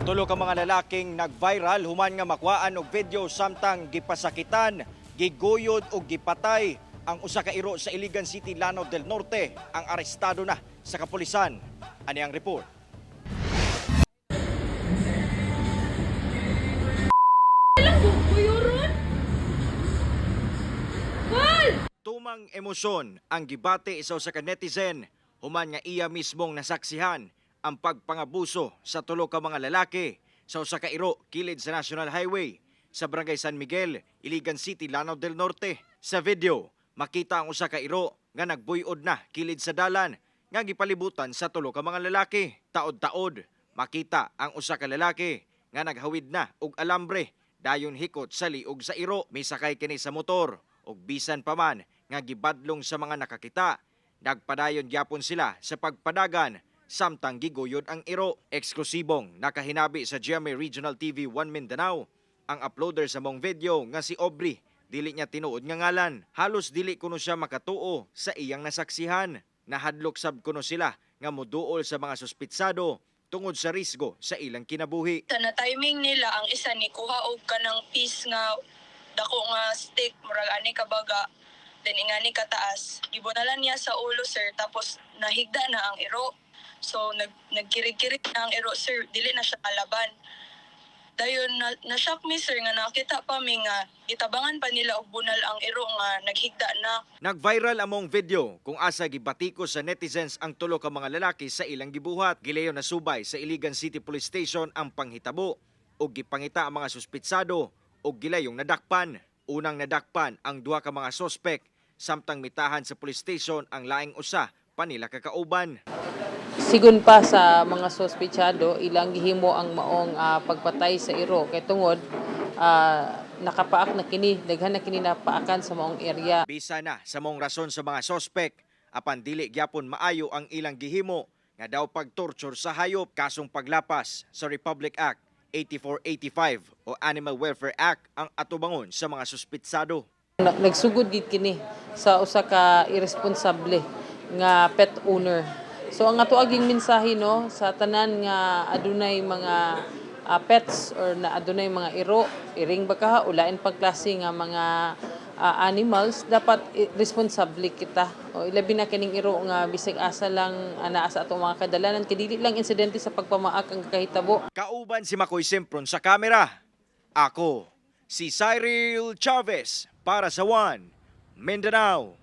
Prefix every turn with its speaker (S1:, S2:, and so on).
S1: Tulo ka mga lalaking nag-viral human nga makuhaan og video samtang gipasakitan, giguyod o gipatay ang usa ka iro sa Iligan City, Lanao del Norte. Ang arestado na sa kapulisan. Ani ang report. Tumang emosyon ang gibate isa sa ka netizen human nga iya mismong nasaksihan ang pagpangabuso sa tulo ka mga lalaki sa usa ka iro kilid sa National Highway sa Barangay San Miguel, Iligan City, Lanao del Norte. Sa video, makita ang usa ka iro nga nagbuyod na kilid sa dalan nga gipalibutan sa tulo ka mga lalaki. Taod-taod, makita ang usa ka lalaki nga naghawid na og alambre dayon hikot sa liog sa iro. Misakay kini sa motor ug bisan pa man nga gibadlong sa mga nakakita, nagpadayon gyapon sila sa pagpadagan samtang giguyod ang iro. Eksklusibong nakahinabi sa GMA Regional TV 1 Mindanao ang uploader sa mong video nga si Aubrey. Dili niya tinuod nga ngalan. Halos dili kuno siya makatuo sa iyang nasaksihan. Nahadlok sab kuno sila nga moduol sa mga suspitsado tungod sa risgo sa ilang kinabuhi.
S2: Sa na-timing nila, ang isa ni kuha og kanang piece nga dako nga stick, murag ani kabaga, then ingani kataas. Gibunalan niya sa ulo, sir, tapos nahigda na ang iro. So nagkirig-kirig na ang iro, sir, dili na siya kalaban. Dayon na-shock mi, sir, nga nakita pa mi nga gitabangan pa nila og bunal ang iro nga naghigda na.
S1: Nag-viral among video kung asa gibatiko sa netizens ang tulo ka mga lalaki sa ilang gibuhat. Gilayon na subay sa Iligan City Police Station ang panghitabo ug gipangita ang mga suspitsado ug gilayong nadakpan. Unang nadakpan ang duha ka mga sospek samtang mitahan sa police station ang laing usa pa nila kakauban.
S3: Sigun pa sa mga sospechado, ilang gihimo ang maong pagpatay sa iro kay tungod nakapaak na kini, daghan na kini napaakan sa maong area.
S1: Bisa na sa mong rason sa mga sospek apan dili gyapon maayo ang ilang gihimo nga daw pagtorture sa hayop, kasong paglapas sa Republic Act 8485 o Animal Welfare Act ang atubangon sa mga suspitsado.
S3: Nagsugod gid kini sa usa ka irresponsable nga pet owner. So ang ato aging mensahe no sa tanan nga adunay mga pets or na adunay mga iro, iring baka ulain pagklase nga mga animals, dapat responsable kita. O ilabi na kining iro nga bisig asa lang naa sa atong mga kadalanan kay dili lang insidente sa pagpamaak ang kahitabo.
S1: Kauban si Makoy Sempron sa kamera. Ako si Cyril Chavez para sa One Mindanao.